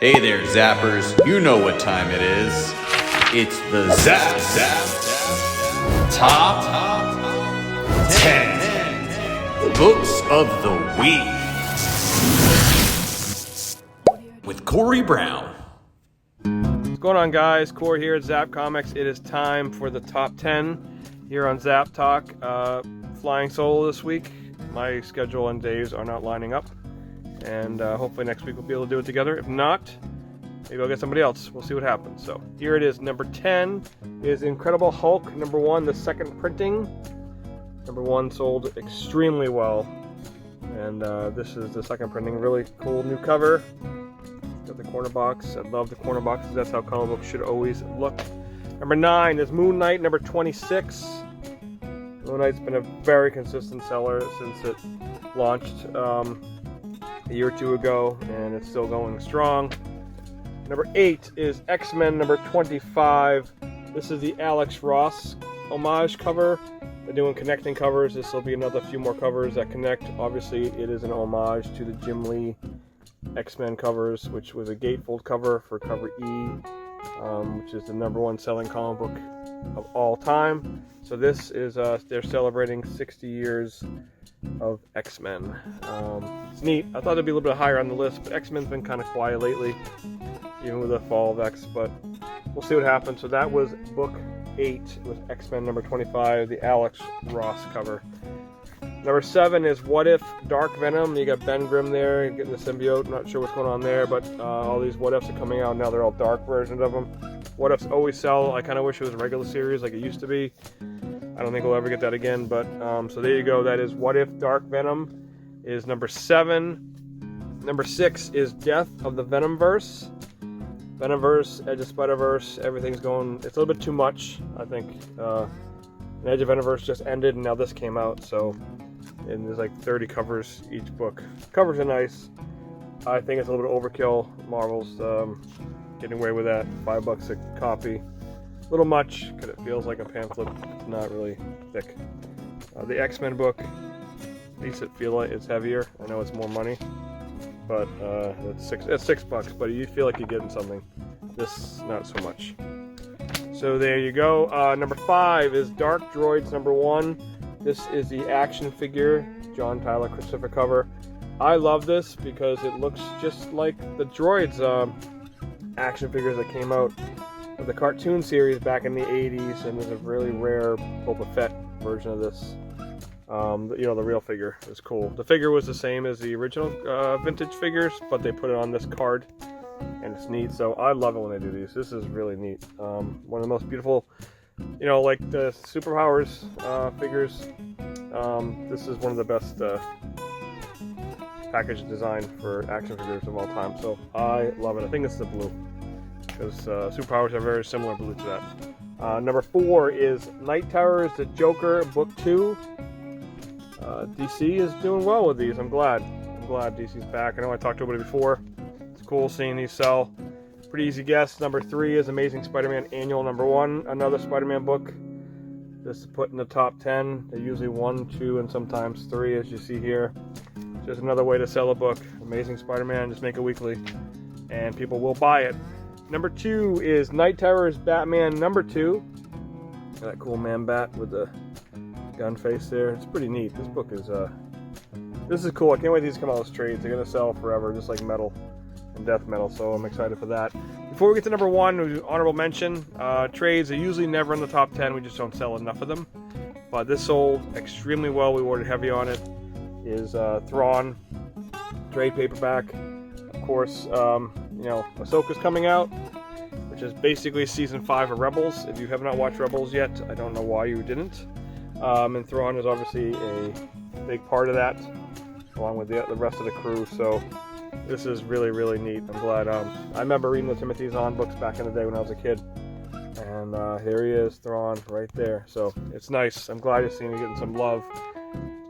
Hey there, Zappers. You know what time it is. It's the Zap Top 10 Books of the Week with Corey Brown. What's going on, guys? Corey here at Zap Comics. It is time for the top 10 here on Zap Talk. Flying solo this week. My schedule and days are not lining up. And hopefully next week we'll be able to do it together. If not, maybe I'll get somebody else. We'll see what happens. So here it is. Number 10 is Incredible Hulk. Number 1, the second printing. Number 1 sold extremely well. And this is the second printing. Really cool new cover. Got the corner box. I love the corner boxes. That's how comic books should always look. Number 9 is Moon Knight, number 26. Moon Knight's been a very consistent seller since it launched a year or two ago, and it's still going strong. Number 8 is X-Men number 25. This is the Alex Ross homage cover. They're doing connecting covers. This will be another few more covers that connect. Obviously, it is an homage to the Jim Lee X-Men covers, which was a gatefold cover for cover E, which is the number 1 selling comic book of all time. So this is, they're celebrating 60 years of X-Men. It's neat. I thought it'd be a little bit higher on the list, but X-Men's been kind of quiet lately, even with the fall of X, but we'll see what happens. So that was book 8 with X-Men number 25, the Alex Ross cover. Number 7 is What If Dark Venom. You got Ben Grimm there, you're getting the symbiote. Not sure what's going on there, but all these What Ifs are coming out now. They're all dark versions of them. What Ifs always sell. I kind of wish it was a regular series like it used to be. I don't think we'll ever get that again, but so there you go. That is What If Dark Venom is number 7. Number 6 is Death of the Venomverse. Venomverse, Edge of Spider-Verse, everything's going, it's a little bit too much, I think. Edge of Venomverse just ended, and now this came out, so, and there's like 30 covers each book. Covers are nice. I think it's a little bit overkill. Marvel's getting away with that. $5 a copy. A little much, because it feels like a pamphlet. It's not really thick. The X-Men book, at least it feels like it's heavier. I know it's more money, but it's $6, but you feel like you're getting something. This, not so much. So there you go. Number 5 is Dark Droids number 1. This is the action figure, John Tyler Christopher cover. I love this because it looks just like the Droids action figures that came out of the cartoon series back in the 80s, and there's a really rare Boba Fett version of this. The real figure is cool. The figure was the same as the original vintage figures, but they put it on this card, and it's neat. So I love it when they do these. This is really neat. One of the most beautiful, like the Superpowers figures. This is one of the best package design for action figures of all time. So I love it. I think it's the blue, because Superpowers are very similar blue to that. Number 4 is Night Terrors, the Joker, book 2. DC is doing well with these. I'm glad DC's back. I know I talked about it before. It's cool seeing these sell. Pretty easy guess. Number 3 is Amazing Spider-Man Annual number 1, another Spider-Man book. This is put in the top 10. They're usually 1, 2, and sometimes 3, as you see here. Just another way to sell a book. Amazing Spider-Man, just make it weekly, and people will buy it. Number 2 is Night Terrors Batman number 2. Got that cool man bat with the gun face there. It's pretty neat. This book is this is cool. I can't wait for these to come out as trades. They're gonna sell forever, just like Metal and Death Metal. So I'm excited for that. Before we get to number 1, honorable mention. Trades are usually never in the top 10. We just don't sell enough of them. But this sold extremely well. We ordered heavy on it. Is Thrawn trade paperback. Of course, Ahsoka's coming out, which is basically season 5 of Rebels. If you have not watched Rebels yet, I don't know why you didn't. And Thrawn is obviously a big part of that, along with the rest of the crew. So this is really, really neat. I'm glad. I remember reading the Timothy Zahn books back in the day when I was a kid, and here he is, Thrawn, right there. So it's nice. I'm glad you're seeing him getting some love.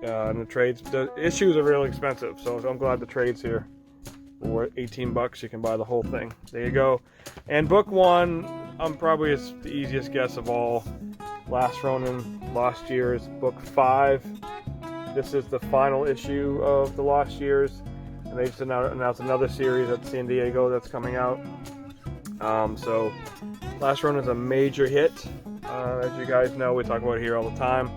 And the trades, the issues are really expensive, so I'm glad the trade's here. For $18, you can buy the whole thing. There you go. And book 1, probably it's the easiest guess of all. Last Ronin, Lost Years, book 5. This is the final issue of the Lost Years. and they just announced another series at San Diego that's coming out. So Last Run is a major hit. As you guys know, we talk about it here all the time.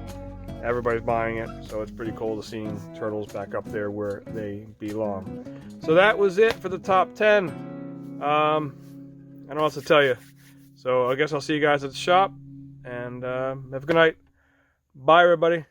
Everybody's buying it, so it's pretty cool to see Turtles back up there where they belong. So that was it for the top 10. I don't know what else to tell you. So I guess I'll see you guys at the shop, and have a good night. Bye, everybody.